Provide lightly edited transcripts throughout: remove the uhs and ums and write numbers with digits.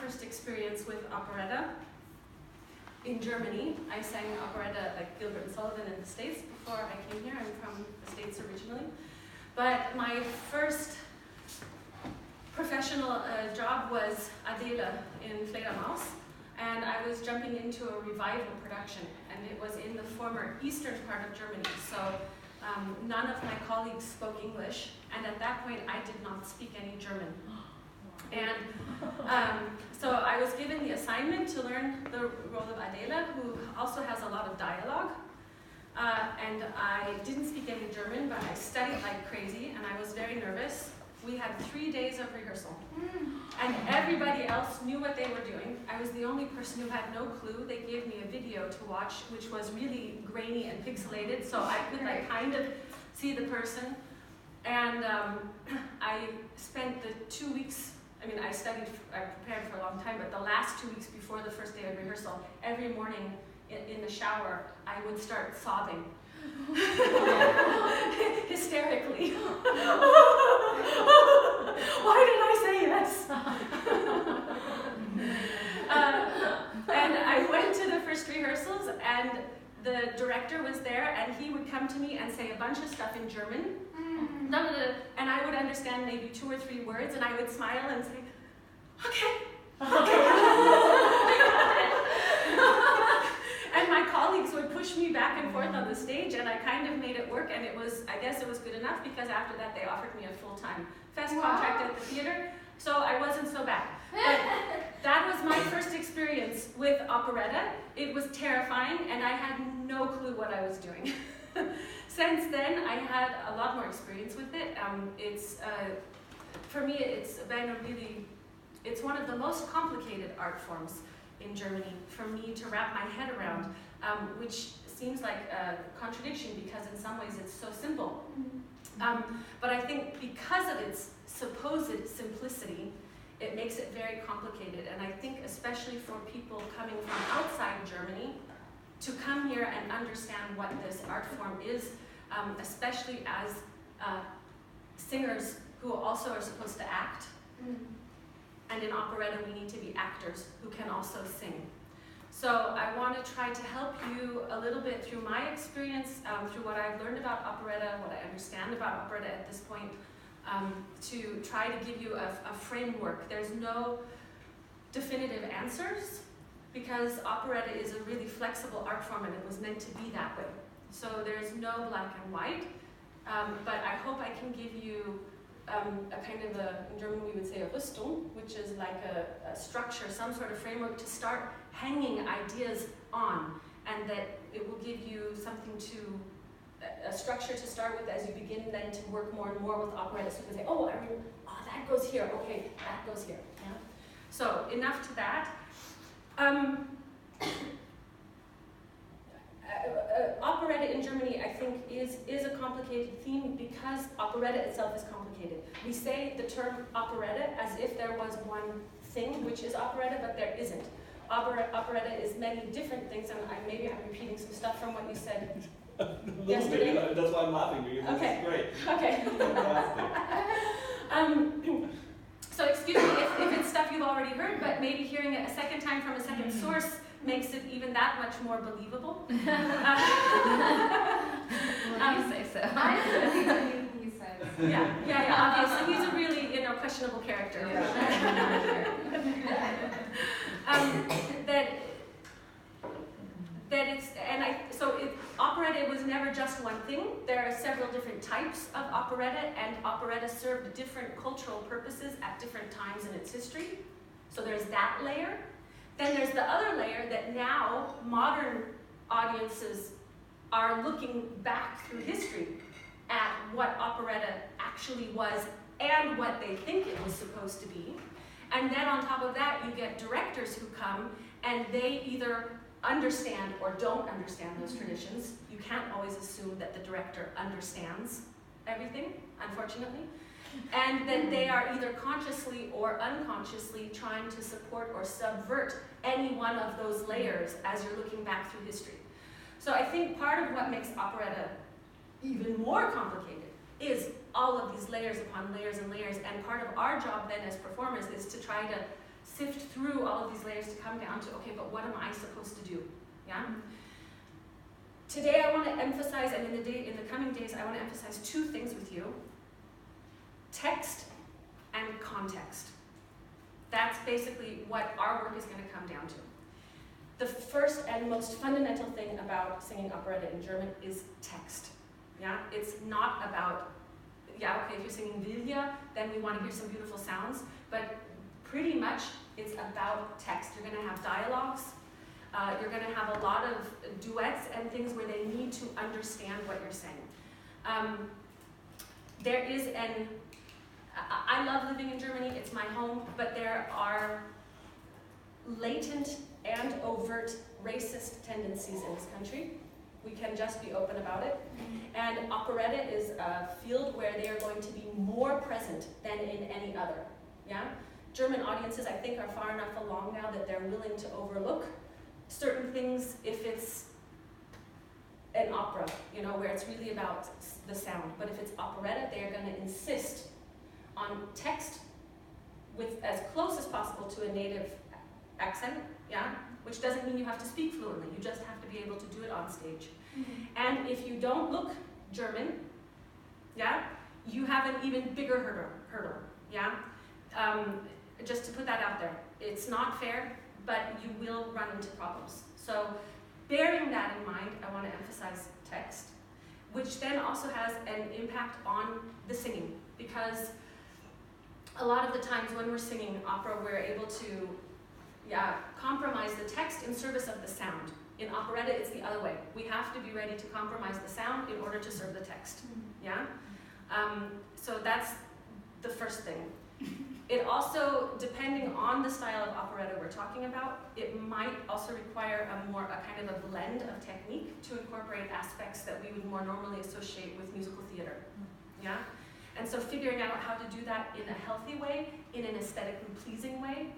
first experience with operetta in Germany. I sang operetta like Gilbert and Sullivan in the States before I came here. I'm from the States originally. But my first professional job was Adele in Fledermaus, and I was jumping into a revival production, and it was in the former eastern part of Germany. So none of my colleagues spoke English, and at that point I did not speak any German. And so I was given the assignment to learn the role of Adele, who also has a lot of dialogue. And I didn't speak any German, but I studied like crazy, and I was very nervous. We had 3 days of rehearsal, and everybody else knew what they were doing. I was the only person who had no clue. They gave me a video to watch, which was really grainy and pixelated, so I could like kind of see the person. And I spent the 2 weeks, I prepared for a long time, but the last 2 weeks before the first day of rehearsal, every morning in the shower, I would start sobbing. Hysterically. Why did I say yes? And I went to the first rehearsals, and the director was there, and he would come to me and say a bunch of stuff in German. And I would understand maybe 2 or 3 words, and I would smile and say, okay. And my colleagues would push me back and forth on the stage, and I kind of made it work, and I guess it was good enough, because after that they offered me a full-time fest contract at the theater, so I wasn't so bad. But that was my first experience with operetta. It was terrifying, and I had no clue what I was doing. Since then, I had a lot more experience with it. For me, it's one of the most complicated art forms in Germany for me to wrap my head around, which seems like a contradiction, because in some ways it's so simple. But I think because of its supposed simplicity, it makes it very complicated. And I think especially for people coming from outside Germany, to come here and understand what this art form is, especially as singers who also are supposed to act. And in operetta, we need to be actors who can also sing. So I want to try to help you a little bit through my experience, through what I've learned about operetta, what I understand about operetta at this point, to try to give you a framework. There's no definitive answers, because operetta is a really flexible art form, and it was meant to be that way. So there's no black and white, but I hope I can give you a kind of in German we would say a Rüstung, which is like a structure, some sort of framework to start hanging ideas on, and that it will give you something a structure to start with as you begin then to work more and more with operetta. So you can say, oh, that goes here, okay, that goes here. Yeah? So enough to that. Operetta in Germany, I think, is a complicated theme, because operetta itself is complicated. We say the term operetta as if there was one thing which is operetta, but there isn't. Operetta is many different things, and maybe I'm repeating some stuff from what you said yesterday. That's why I'm laughing, because okay. It's great. Okay. So excuse me if it's stuff you've already heard, but maybe hearing it a second time from a second source makes it even that much more believable. You say so. I believe anything he says. Yeah, obviously. He's a really, questionable character. Yeah. Operetta was never just one thing. There are several different types of operetta, and operetta served different cultural purposes at different times in its history. So there's that layer. Then there's the other layer that now modern audiences are looking back through history at what operetta actually was and what they think it was supposed to be. And then on top of that, you get directors who come and they either understand or don't understand those traditions. You can't always assume that the director understands everything, unfortunately. And that they are either consciously or unconsciously trying to support or subvert any one of those layers as you're looking back through history. So I think part of what makes operetta even more complicated is all of these layers upon layers and layers, and part of our job then as performers is to try to sift through all of these layers to come down to, okay, but what am I supposed to do? Yeah? Today I want to emphasize, and in the coming days, I want to emphasize two things with you. Text and context. That's basically what our work is going to come down to. The first and most fundamental thing about singing operetta in German is text. Yeah? It's not about, yeah, okay, if you're singing Vilja, then we want to hear some beautiful sounds, but pretty much it's about text. You're going to have dialogues. You're going to have a lot of duets and things where they need to understand what you're saying. There is I love living in Germany, it's my home, but there are latent and overt racist tendencies in this country. We can just be open about it. And operetta is a field where they are going to be more present than in any other. Yeah? German audiences, I think, are far enough along now that they're willing to overlook certain things if it's an opera, you know, where it's really about the sound. But if it's operetta, they are going to insist on text with as close as possible to a native accent, yeah? Which doesn't mean you have to speak fluently, you just have to be able to do it on stage. And if you don't look German, yeah, you have an even bigger hurdle, yeah? Just to put that out there, it's not fair, but you will run into problems. So bearing that in mind, I want to emphasize text, which then also has an impact on the singing, because a lot of the times when we're singing opera, we're able to compromise the text in service of the sound. In operetta, it's the other way. We have to be ready to compromise the sound in order to serve the text. Yeah? So that's the first thing. It also, depending on the style of operetta we're talking about, it might also require a kind of a blend of technique to incorporate aspects that we would more normally associate with musical theater. Yeah? And so figuring out how to do that in a healthy way, in an aesthetically pleasing way,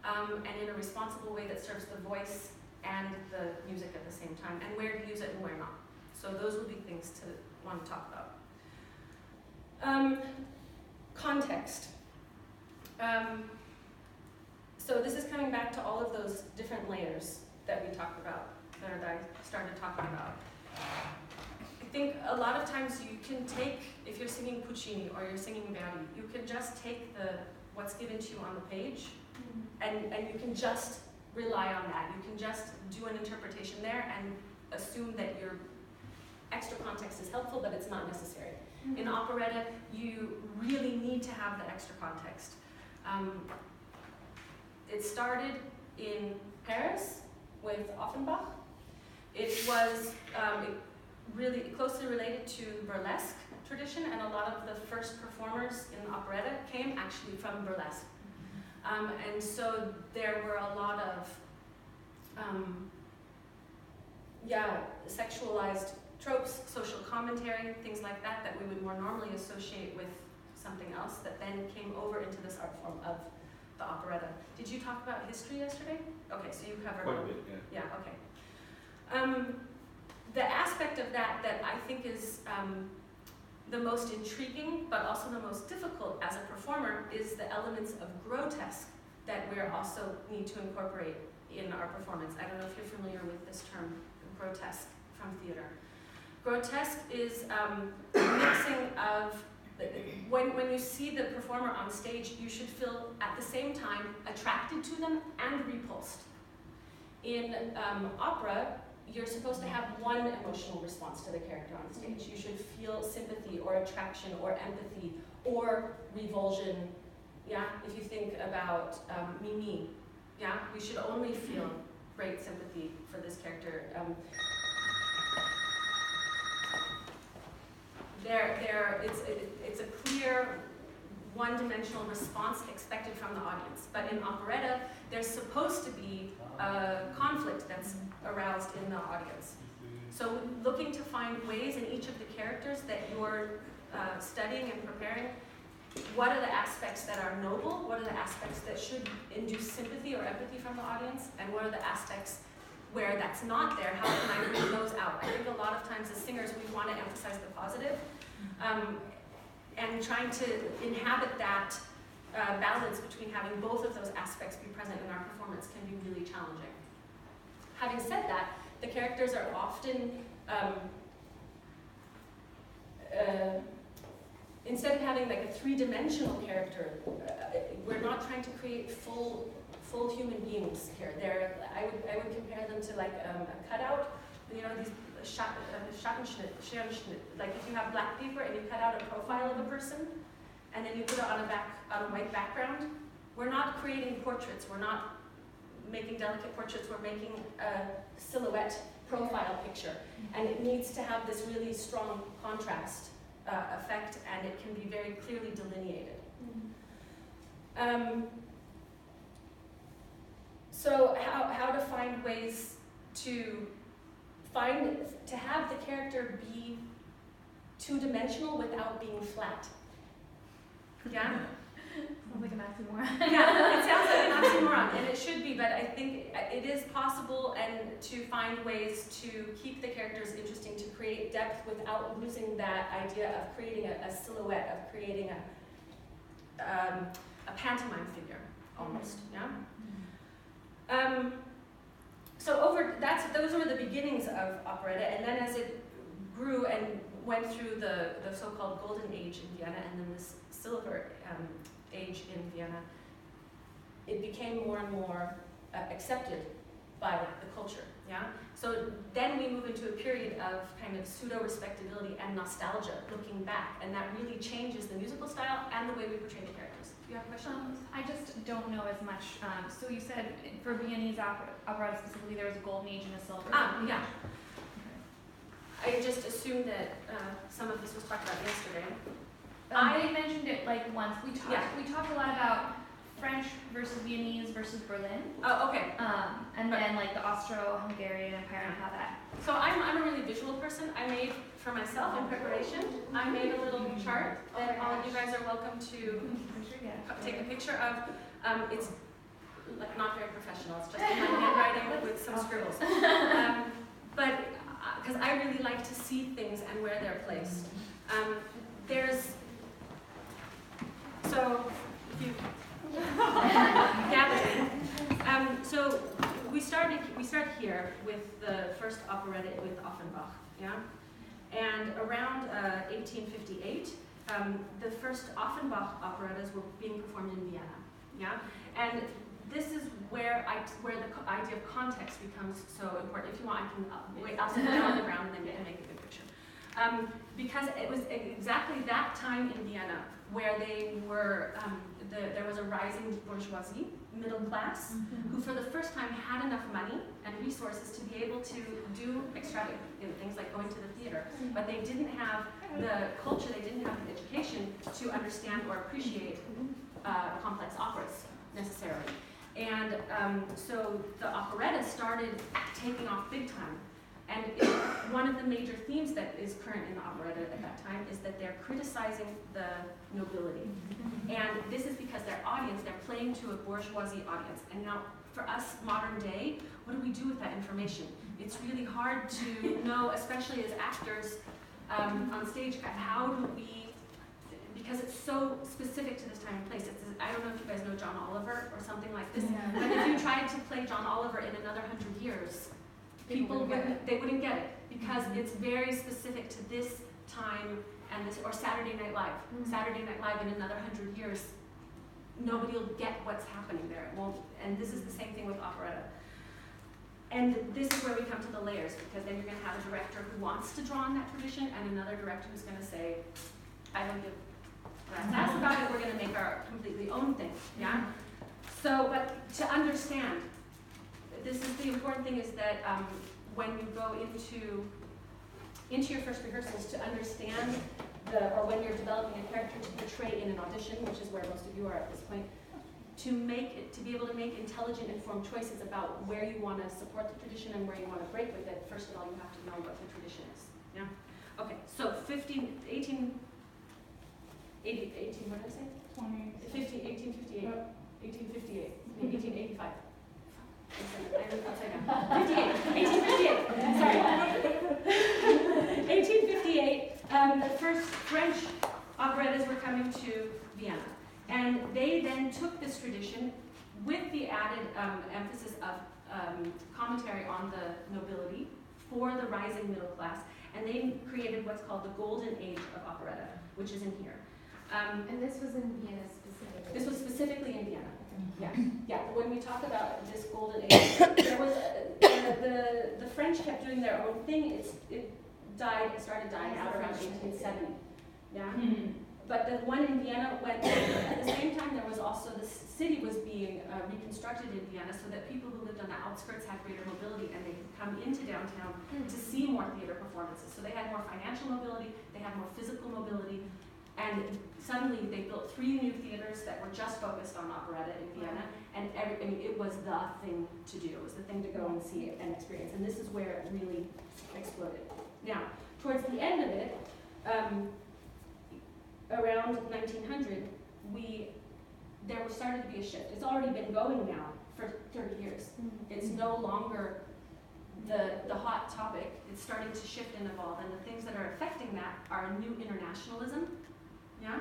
and in a responsible way that serves the voice and the music at the same time, and where to use it and where not. So those will be things to want to talk about. Context. So this is coming back to all of those different layers that we talked about, that I started talking about. I think a lot of times you can take, if you're singing Puccini or you're singing Verdi, you can just take what's given to you on the page, and you can just rely on that. You can just do an interpretation there and assume that your extra context is helpful, but it's not necessary. In operetta, you really need to have the extra context. It started in Paris with Offenbach. It was really closely related to burlesque tradition, and a lot of the first performers in operetta came actually from burlesque. And so there were a lot of sexualized tropes, social commentary, things like that, that we would more normally associate with something else that then came over into this art form of the operetta. Did you talk about history yesterday? Okay, so you covered quite a bit, yeah. Yeah, okay. The aspect of that I think is the most intriguing, but also the most difficult as a performer, is the elements of grotesque that we also need to incorporate in our performance. I don't know if you're familiar with this term, grotesque, from theater. Grotesque is a mixing of, when you see the performer on stage, you should feel at the same time attracted to them and repulsed. In opera, you're supposed to have one emotional response to the character on stage. You should feel sympathy or attraction or empathy or revulsion. Yeah, if you think about Mimi, yeah, you should only feel great sympathy for this character. It's a clear, one-dimensional response expected from the audience. But in operetta, there's supposed to be a conflict that's aroused in the audience. So looking to find ways in each of the characters that you're studying and preparing, what are the aspects that are noble, what are the aspects that should induce sympathy or empathy from the audience, and what are the aspects where that's not there, how can I bring those out? I think a lot of times as singers we want to emphasize the positive, and trying to inhabit that balance between having both of those aspects be present in our performance can be really challenging. Having said that, the characters are often, instead of having like a three-dimensional character, we're not trying to create full human beings here. I would compare them to like a cutout. You know, these Schattenschnitt, like if you have black paper and you cut out a profile of a person, and then you put it on a white background. We're not creating portraits. We're not making delicate portraits. We're making a silhouette profile picture, and it needs to have this really strong contrast effect, and it can be very clearly delineated. So how to find ways to have the character be two-dimensional without being flat. Yeah? Sounds like an oxymoron. Yeah, it sounds like an oxymoron, and it should be, but I think it is possible and to find ways to keep the characters interesting, to create depth without losing that idea of creating a silhouette, of creating a pantomime figure, almost, yeah? Those were the beginnings of operetta, and then as it grew and went through the so-called golden age in Vienna and then this silver age in Vienna, it became more and more accepted by the culture, yeah? So then we move into a period of kind of pseudo-respectability and nostalgia, looking back, and that really changes the musical style and the way we portray the characters. Do you have a question? I just don't know as much. So you said for Viennese opera specifically, there was a golden age and a silver. Yeah. I just assumed that some of this was talked about yesterday. I mentioned it like once. We talked a lot about French versus Viennese versus Berlin. Oh, okay. And then like the Austro-Hungarian Empire and how that. So I'm a really visual person. I made for myself in preparation. I made a little chart that all of you guys are welcome to take a picture of. It's like not very professional. It's just in my handwriting with some scribbles. But because I really like to see things and where they're placed. So if you gathering. So we start here with the first operetta with Offenbach, yeah, and around 1858, the first Offenbach operettas were being performed in Vienna, yeah, and this is where the idea of context becomes so important. If you want, I'll sit down on the ground and then you can make a good picture. Because it was exactly that time in Vienna where they were, there was a rising bourgeoisie, middle class, who for the first time had enough money and resources to be able to do extravagant things like going to the theater, but they didn't have the culture, they didn't have the education to understand or appreciate complex operas necessarily. And so the operetta started taking off big time. And one of the major themes that is current in the operetta at that time is that they're criticizing the nobility. And this is because their audience, they're playing to a bourgeoisie audience. And now, for us, modern day, what do we do with that information? It's really hard to know, especially as actors on stage, how do we, because it's so specific to this time and place. I don't know if you guys know John Oliver or something like this, but if you tried to play John Oliver in another 100 years, people wouldn't get it because it's very specific to this time and this, or Saturday Night Live. Saturday Night Live in another 100 years, nobody will get what's happening there. It won't, and this is the same thing with operetta. And this is where we come to the layers, because then you're going to have a director who wants to draw on that tradition and another director who's going to say, I don't give rat's ass about it, we're going to make our completely own thing. Yeah. So, but to understand. This is the important thing is that when you go into your first rehearsals to understand or when you're developing a character to portray in an audition, which is where most of you are at this point, to be able to make intelligent, informed choices about where you want to support the tradition and where you want to break with it. First of all, you have to know what the tradition is. Yeah. Okay. So 1858. What did I say? 1858. 1858. 1885. Upside down. 1858. Sorry. 1858. The first French operettas were coming to Vienna, And they then took this tradition with the added emphasis of commentary on the nobility for the rising middle class, and they created what's called the golden age of operetta, which is in here. And this was in Vienna specifically? This was specifically in Vienna. Yeah, yeah. When we talk about this golden age, there was the French kept doing their own thing. It started dying out around 1870. Yeah. But the one in Vienna went, at the same time there was also, the city was being reconstructed in Vienna so that people who lived on the outskirts had greater mobility and they could come into downtown to see more theater performances. So they had more financial mobility, they had more physical mobility, and suddenly they built 3 new theaters that were just focused on operetta in Vienna, and it was the thing to do. It was the thing to go and see and experience, and this is where it really exploded. Now, towards the end of it, around 1900, there started to be a shift. It's already been going now for 30 years. It's no longer the hot topic. It's starting to shift and evolve, and the things that are affecting that are a new internationalism. Yeah,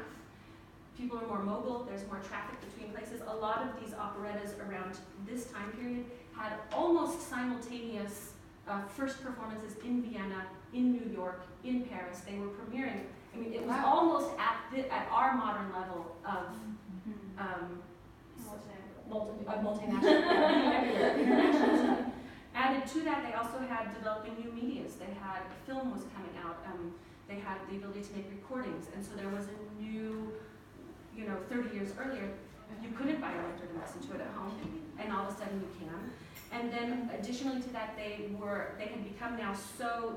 people are more mobile. There's more traffic between places. A lot of these operettas around this time period had almost simultaneous first performances in Vienna, in New York, in Paris. They were premiering. I mean, it was almost at our modern level of multinational, international. Added to that, they also had developing new medias. They had film was coming out. They had the ability to make recordings, and so there was a new, 30 years earlier, you couldn't buy a record and listen to it at home, and all of a sudden you can. And then additionally to that, they had become now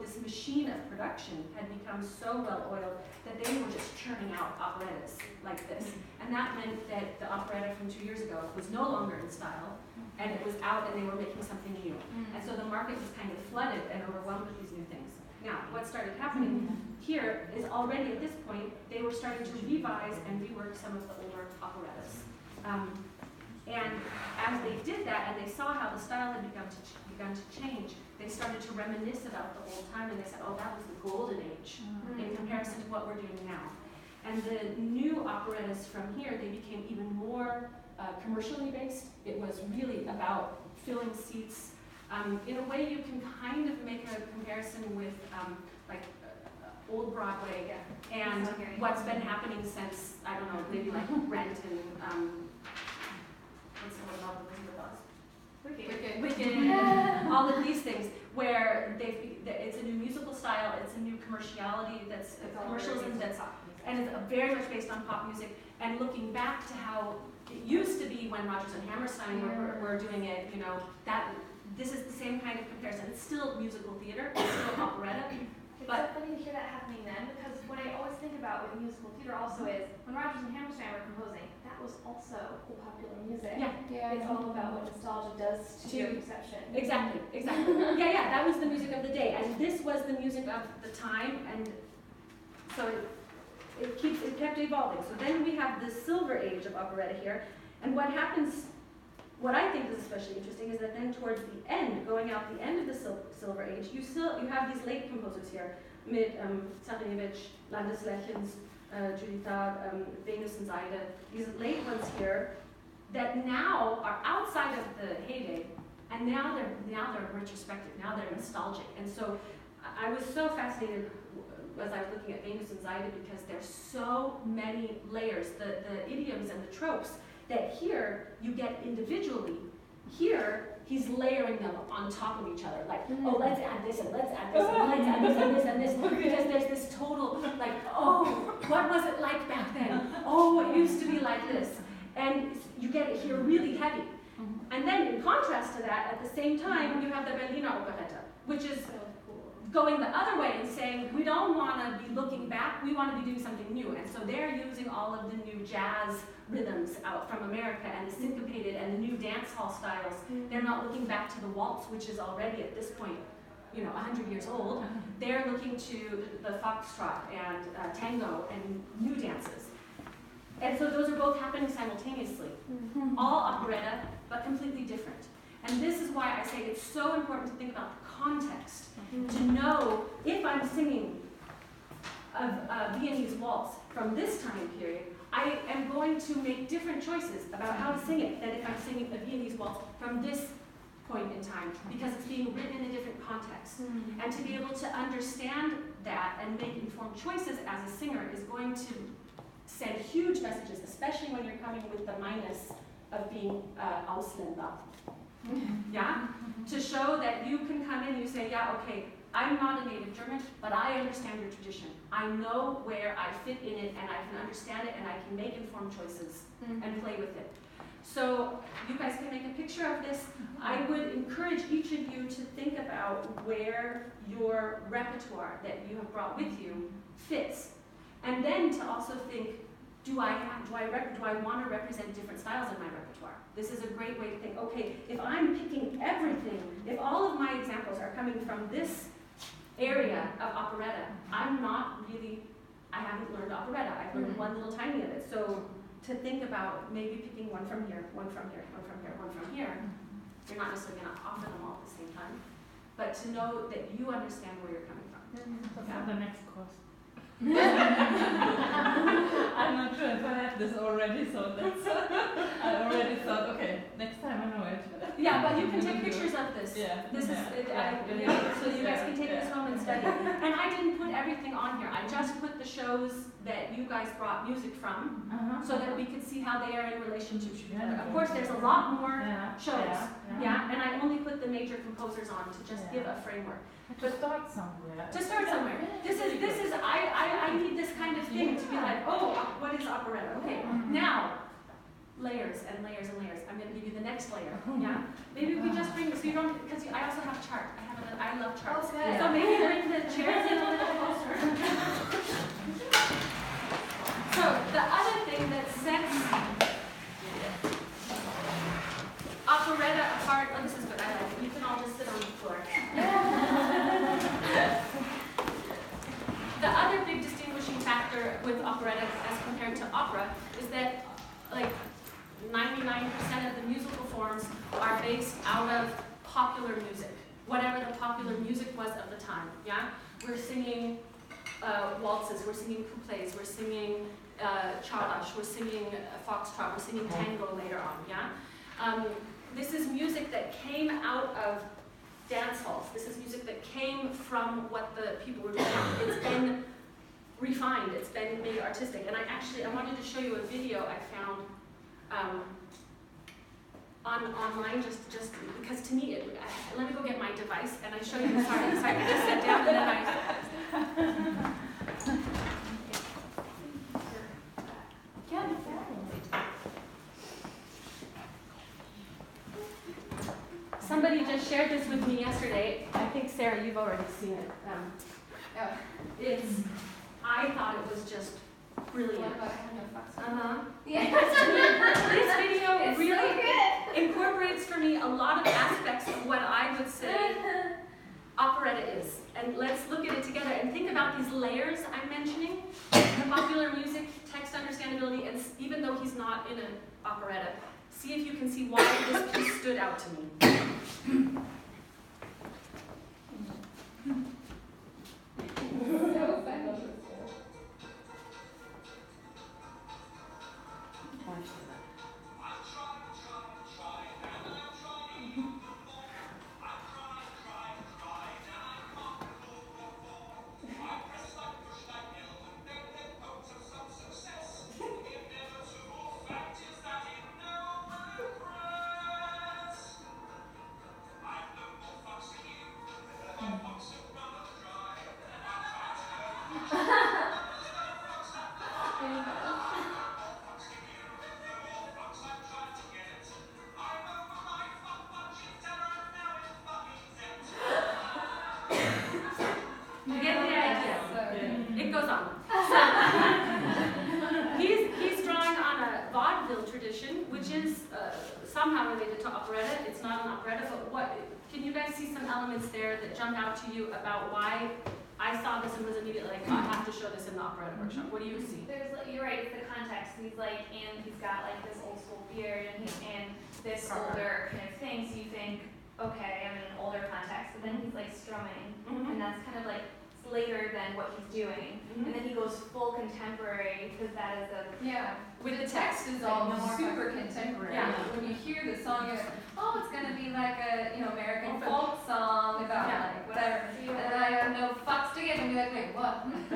this machine of production had become so well oiled that they were just churning out operettas like this. And that meant that the operetta from 2 years ago was no longer in style, and it was out and they were making something new. And so the market was kind of flooded and overwhelmed with these new things. Now, what started happening here is already at this point, they were starting to revise and rework some of the older operettas. And as they did that, and they saw how the style had begun to change, they started to reminisce about the old time, and they said, oh, that was the golden age in comparison to what we're doing now. And the new operettas from here, they became even more commercially based. It was really about filling seats. In a way, you can kind of make a comparison with old Broadway and what's been happening since, I don't know, maybe like Rent and what's the one about the Wizard of Oz? Wicked. All of these things where it's a new musical style, it's a new commerciality that's commercialism and it's very much based on pop music. And looking back to how it used to be when Rodgers and Hammerstein were doing it, this is the same kind of comparison. It's still musical theater, it's still operetta. It's so funny to hear that happening then, because what I always think about with musical theater also is when Rodgers and Hammerstein were composing, that was also the popular music. Yeah. It's all about what nostalgia does to your perception. Exactly. Yeah, that was the music of the day, and this was the music of the time, and so it kept evolving. So then we have the silver age of operetta here, and what I think is especially interesting is that then towards the end, going out the end of the silver age, you have these late composers here, Saryniewicz, Landeslechens, Juditha, Venus and Zaida, these late ones here that now are outside of the heyday, and now they're retrospective, now they're nostalgic. And so I was so fascinated as I was looking at Venus and Zaida because there's so many layers, the idioms and the tropes, that here you get individually. Here, he's layering them on top of each other. Like, oh, let's add this, and let's add this, and let's add this, and this, and this. Because there's this total, like, oh, what was it like back then? Oh, it used to be like this. And you get it here really heavy. And then, in contrast to that, at the same time, you have the Berliner Operetta, which is going the other way and saying, we don't want to be looking back, we want to be doing something new. And so they're using all of the new jazz rhythms out from America and the syncopated and the new dance hall styles. They're not looking back to the waltz, which is already at this point, 100 years old. They're looking to the foxtrot and tango and new dances. And so those are both happening simultaneously. All operetta, but completely different. And this is why I say it's so important to think about the context, to know if I'm singing a Viennese waltz from this time period, I am going to make different choices about how to sing it than if I'm singing a Viennese waltz from this point in time, because it's being written in a different context. And to be able to understand that and make informed choices as a singer is going to send huge messages, especially when you're coming with the minus of being Ausländer. Yeah? To show that you can come in and you say, yeah, okay, I'm not a native German, but I understand your tradition. I know where I fit in it, and I can understand it, and I can make informed choices and play with it. So you guys can make a picture of this. I would encourage each of you to think about where your repertoire that you have brought with you fits. And then to also think, do I want to represent different styles in my repertoire? This is a great way to think, okay, if I'm picking everything, if all of my examples are coming from this area of operetta, I haven't learned operetta. I've learned one little tiny of it. So to think about maybe picking one from here, one from here, one from here, one from here, you're not necessarily going to offer them all at the same time, but to know that you understand where you're coming from. So for the next course. I'm not sure if I have this already, so that's I already thought, okay, next time I know it. Yeah, but you can take pictures of this. Yeah. This is so you guys can take this home and study. And I didn't put everything on here. I just put the shows that you guys brought music from, so that we could see how they are in relationship to each other. Of course, there's a lot more shows. Yeah, and I only put the major composers on to just give a framework. To start somewhere. To start somewhere. This is I need this kind of thing to be like, oh, what is operetta? Okay, now layers and layers and layers. I'm going to give you the next layer. Yeah, maybe we just bring this. So you don't, because I also have a chart. I love charts. Okay. So maybe bring the chairs in a little closer. So the other thing that sets operetta apart. Oh, this is good. I like it. You can all just sit on the floor. The other big distinguishing factor with operetta as compared to opera is that like 99% of the musical forms are based out of popular music, whatever the popular music was of the time. Yeah, we're singing waltzes, we're singing couplets, we're singing charlash, we're singing foxtrot, we're singing tango later on. Yeah, this is music that came out of dance halls. This is music that came from what the people were doing. It's been refined, it's been made artistic. And I wanted to show you a video I found online just because to me, let me go get my device and I show you, sorry, I just sat down and then I... Somebody just shared this with me yesterday. I think, Sarah, you've already seen it. I thought it was just brilliant. Yeah. This video It's really so good. incorporates for me a lot of aspects of what I would say operetta is. And let's look at it together and think about these layers I'm mentioning. The popular music, text understandability, and even though he's not in an operetta, see if you can see why this piece stood out to me. Somehow related to operetta. It's not an operetta, but what can you guys see some elements there that jump out to you about why I saw this and was immediately like, I have to show this in the operetta workshop? What do you see? You're right, it's the context. He's like, and he's got like this old school beard and this older kind of thing. So you think, okay, I'm in an older context, but then he's like strumming, and that's kind of like later than what he's doing, and then he goes full contemporary because that is a With the text is all super contemporary. Yeah. When you hear the song, you're like, oh, it's gonna be like a American folk song about like whatever. And I have no fucks to give, and be like, wait, what? It's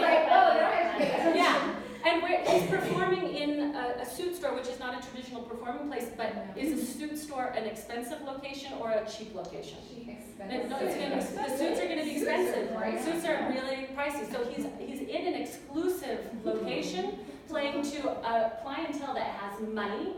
like, oh, no, I have to pay attention. Yeah, and he's performing in a suit store, which is not a traditional performing place, but is a suit store an expensive location or a cheap location? No, the suits are going to be expensive. Suits are really pricey. So he's in an exclusive location, playing to a clientele that has money,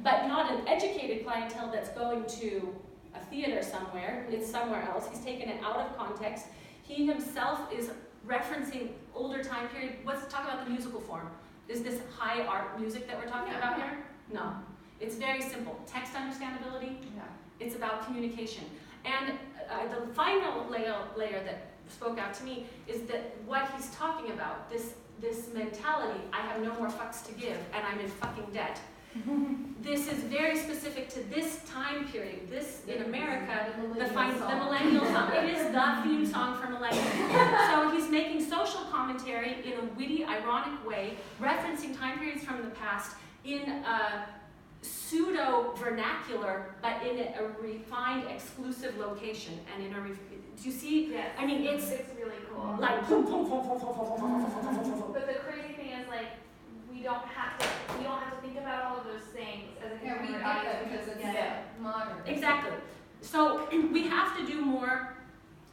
but not an educated clientele that's going to a theater somewhere. It's somewhere else. He's taken it out of context. He himself is referencing older time period. Let's talk about the musical form. Is this high art music that we're talking about here? No. It's very simple. Text understandability. It's about communication. And the final layer that spoke out to me is that what he's talking about, this mentality, I have no more fucks to give and I'm in fucking debt. This is very specific to this time period. This, in America, the millennial song. It is the theme song for millennials. So he's making social commentary in a witty, ironic way, referencing time periods from the past in a pseudo-vernacular, but in a refined, exclusive location. And in a, do you see? Yes. I mean, it's really cool. like, But the crazy thing is, like, we don't have to think about all of those things as a We contemporary get that audience. because it's modern. exactly. So we have to do more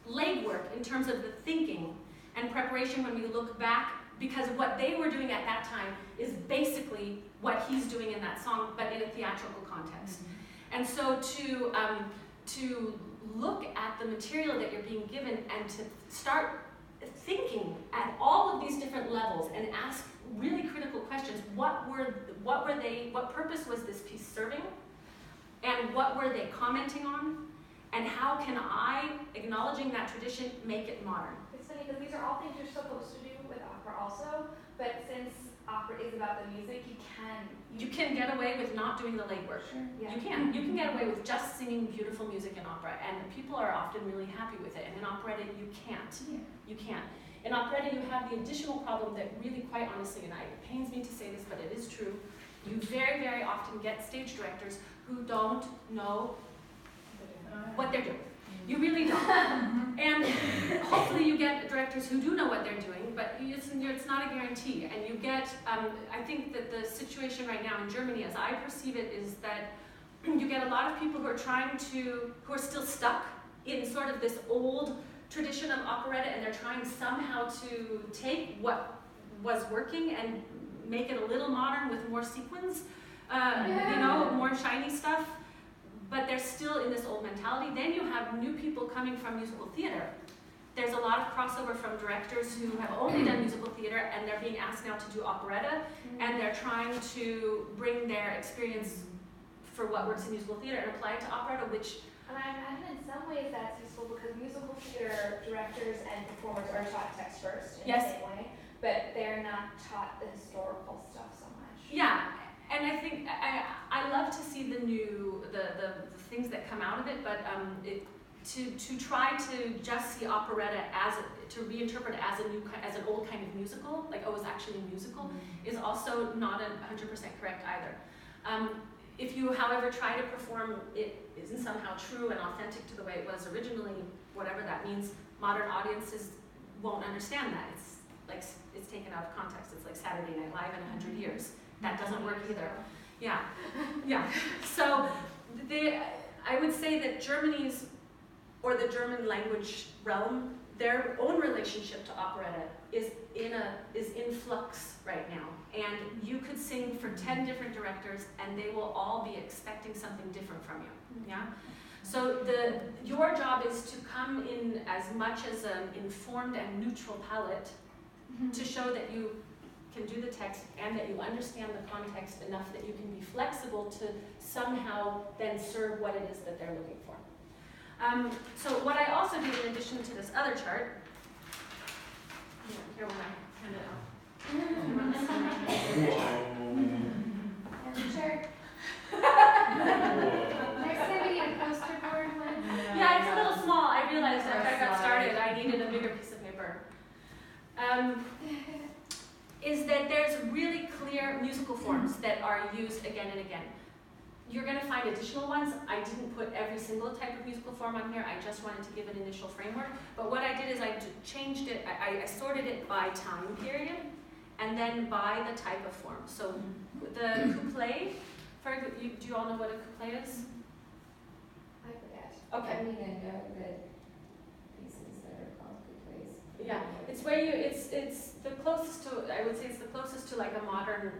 legwork in terms of the thinking and preparation when we look back, because what they were doing at that time is basically what he's doing in that song, but in a theatrical context. And so to look at the material that you're being given and to start thinking at all of these different levels and ask really critical questions. What purpose was this piece serving? And what were they commenting on? And how can I, acknowledging that tradition, make it modern? It's funny because these are all things you're supposed to do with opera also, but since opera is about the music, you can get away with not doing the legwork. Sure. Yeah. You can get away with just singing beautiful music in opera, and people are often really happy with it. And in operetta, you can't. You can't. In operetta, you have the additional problem that really, quite honestly, and it pains me to say this, but it is true, you very, very often get stage directors who don't know what they're doing. You really don't. And hopefully you get directors who do know what they're doing, but it's not a guarantee. And you get, I think that the situation right now in Germany, as I perceive it, is that you get a lot of people who are still stuck in sort of this old tradition of operetta, and they're trying somehow to take what was working and make it a little modern with more sequins, more shiny stuff. But they're still in this old mentality. Then you have new people coming from musical theater. There's a lot of crossover from directors who have only done musical theater, and they're being asked now to do operetta, and they're trying to bring their experience for what works in musical theater and apply it to operetta, which... And I imagine in some ways that's useful because musical theater directors and performers are taught text first in the same way, but they're not taught the historical stuff so much. Yeah. And I think I love to see the things that come out of it, but to try to just see operetta to reinterpret as an old kind of musical, like it's actually a musical, is also not 100% correct either. If you, however, try to perform it isn't somehow true and authentic to the way it was originally, whatever that means, modern audiences won't understand that. It's taken out of context. It's like Saturday Night Live in 100 years. That doesn't work either. Yeah. So I would say that Germany's, or the German language realm, their own relationship to operetta is in flux right now. And you could sing for 10 different directors and they will all be expecting something different from you. Yeah? So your job is to come in as much as an informed and neutral palette to show that you can do the text and that you understand the context enough that you can be flexible to somehow then serve what it is that they're looking for. So what I also did in addition to this other chart, here when I hand it out. And the chart. Next time we need a poster board one. Yeah, it's a little small. I realize realized after I got started I needed a bigger piece of paper. Is that there's really clear musical forms that are used again and again. You're going to find additional ones. I didn't put every single type of musical form on here. I just wanted to give an initial framework. But what I did is I changed it. I sorted it by time period and then by the type of form. So the couplet, do you all know what a couplet is? I forget. Okay. I mean, I know the pieces that are called couplets. Yeah, it's where it's the closest to, I would say it's the closest to like a modern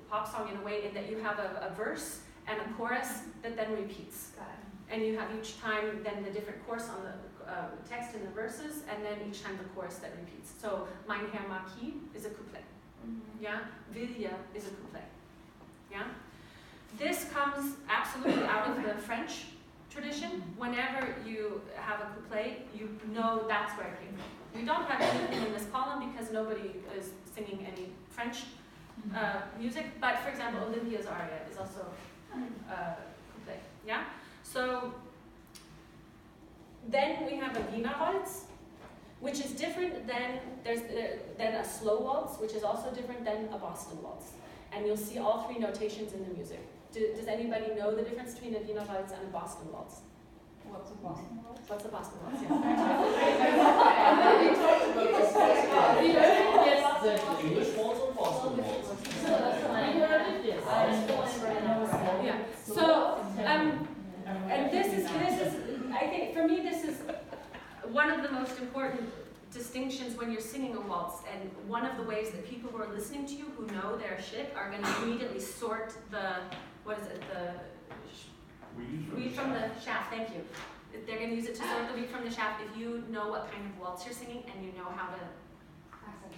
pop song in a way, in that you have a verse and a chorus that then repeats. Got it. And you have each time then the different chorus on the text in the verses, and then each time the chorus that repeats. So, Mein Herr Marquis is a couplet. Yeah, Vilja is a couplet. Yeah, this comes absolutely out of the French tradition. Whenever you have a couplet, you know that's where it came from. We don't have anything in this column because nobody is singing any French music, but for example, Olympia's aria is also couplet. Yeah. So then we have a Wiener waltz, which is different than a slow waltz, which is also different than a Boston waltz. And you'll see all three notations in the music. Does anybody know the difference between a Wiener waltz and a Boston waltz? What's a Boston waltz? What's a Boston waltz? Yes. The English waltz or Boston waltz? Yeah. So, and this is, I think, for me, this is one of the most important distinctions when you're singing a waltz, and one of the ways that people who are listening to you, who know their shit, are going to immediately sort the, weed from the shaft, thank you. They're going to use it to sort the wheat from the shaft if you know what kind of waltz you're singing and you know how to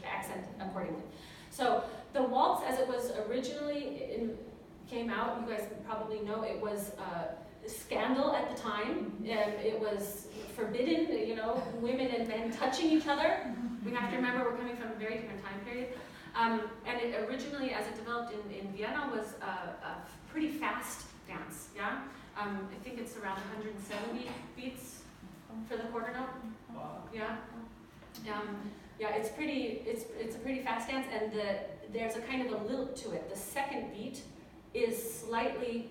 accent accordingly. So the waltz, as it was originally came out, you guys probably know it was a scandal at the time. It was forbidden, you know, women and men touching each other. We have to remember we're coming from a very different time period. And it originally, as it developed in Vienna, was a pretty fast dance, yeah? I think it's around 170 beats for the quarter note. Wow. Yeah. Yeah, it's a pretty fast dance, and there's a kind of a lilt to it. The second beat is slightly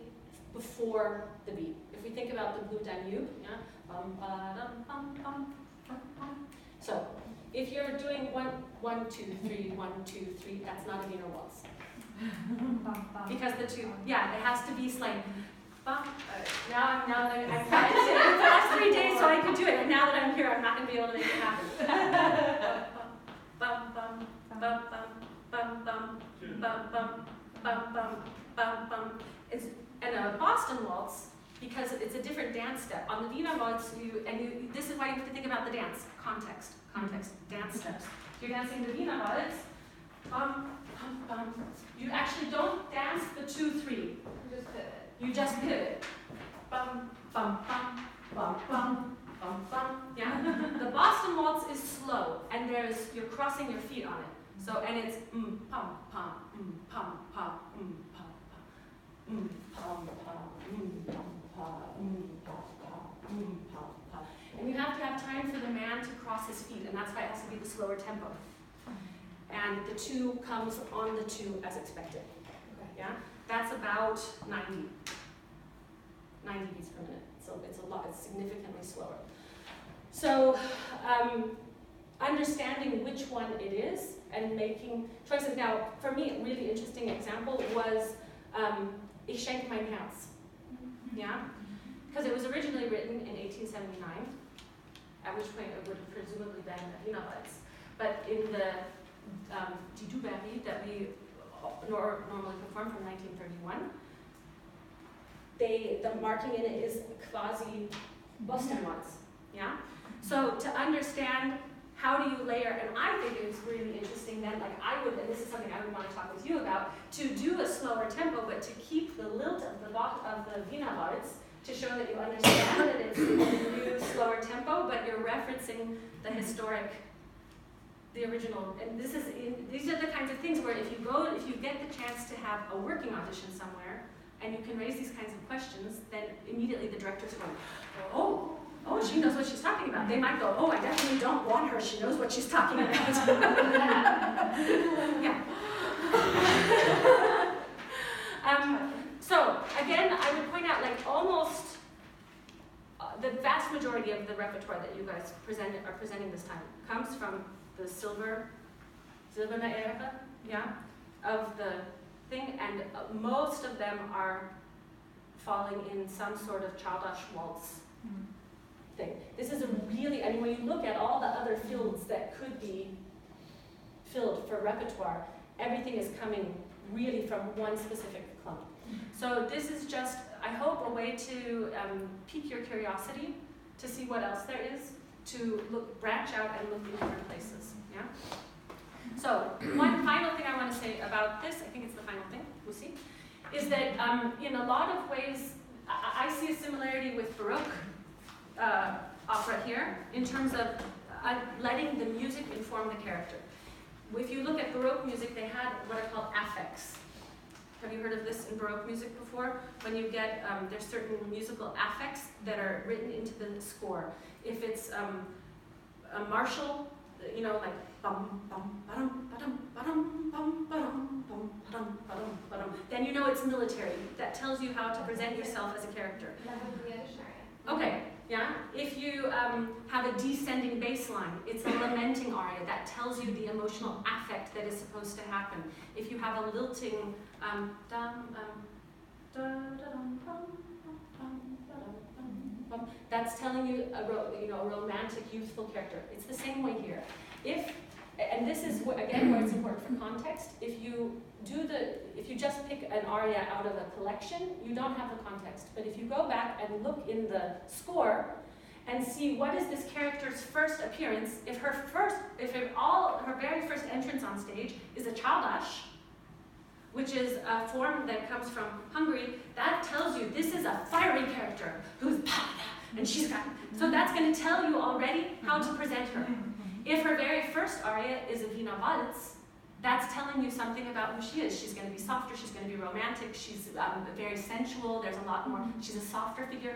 before the beat. If we think about the Blue Danube, yeah, bum, ba, dum, bum, bum, bum, bum. So if you're doing 1, 1, 2, 3, 1, 2, 3, that's not a Wiener waltz. Because the two, yeah, it has to be slightly. Now that I've tried it the last 3 days, so I could do it. And now that I'm here, I'm not going to be able to make it happen. Bum bum bum bum bum bum bum bum bum bum bum bum. And a Boston waltz, because it's a different dance step. On the Wiener waltz, this is why you have to think about the dance context, dance steps. You're dancing the Wiener waltz. Bum bum bum. You actually don't dance the 2-3. You just pivot. Bum, bum, bum, bum, bum, bum, bum. Yeah? The Boston waltz is slow, and you're crossing your feet on it. So, and it's pum, pum, pum, pum, pum, pum, pum, pum, pum. And you have to have time for the man to cross his feet, and that's why it has to be the slower tempo. And the 2 comes on the 2 as expected. Yeah? That's about 90 beats per minute. So it's a lot, it's significantly slower. So understanding which one it is and making choices. Now, for me, a really interesting example was Ich schenke mein Herz. Yeah? Because it was originally written in 1879, at which point it would have presumably been a Wiener waltz. But in the Die Dubarry that we normally perform from 1931, the marking in it is quasi Boston waltz. Yeah? So to understand how do you layer, and I think it's really interesting then, like I would, and this is something I would want to talk with you about, to do a slower tempo, but to keep the lilt of the Wiener waltz to show that you understand that it's a new, slower tempo, but you're referencing the historic, the original, and these are the kinds of things where if you get the chance to have a working audition somewhere, and you can raise these kinds of questions, then immediately the director's going, oh, oh, she knows what she's talking about. They might go, oh, I definitely don't want her. She knows what she's talking about. Yeah. So again, I would point out, like, almost the vast majority of the repertoire that you guys are presenting this time comes from the silver era, yeah, of the thing, and most of them are falling in some sort of childish waltz thing. This is a really, I mean, when you look at all the other fields that could be filled for repertoire, everything is coming really from one specific clump. So this is just, I hope, a way to pique your curiosity, to see what else there is, to branch out and look in different places, yeah? So, one final thing I want to say about this, I think it's the final thing, we'll see, is that in a lot of ways, I see a similarity with Baroque opera here, in terms of letting the music inform the character. If you look at Baroque music, they had what are called affects. Have you heard of this in Baroque music before? When you get, there's certain musical affects that are written into the score. If it's a martial, you know, like bum bum ba-dum ba-dum ba-dum bum ba-dum bum ba-dum ba-dum ba-dum, then you know it's military. That tells you how to present yourself as a character. Okay, yeah. If you have a descending bass line, it's a lamenting aria. That tells you the emotional affect that is supposed to happen. If you have a lilting that's telling you a romantic, youthful character. It's the same way here. And this is again where it's important for context. If you just pick an aria out of a collection, you don't have the context. But if you go back and look in the score and see what is this character's first appearance, if her very first entrance on stage is a chaldash, which is a form that comes from Hungary, that tells you this is a fiery character who's and she's got. So that's going to tell you already how to present her. If her very first aria is a Wiener Waltz, that's telling you something about who she is. She's going to be softer, she's going to be romantic, she's very sensual, there's a lot more, she's a softer figure.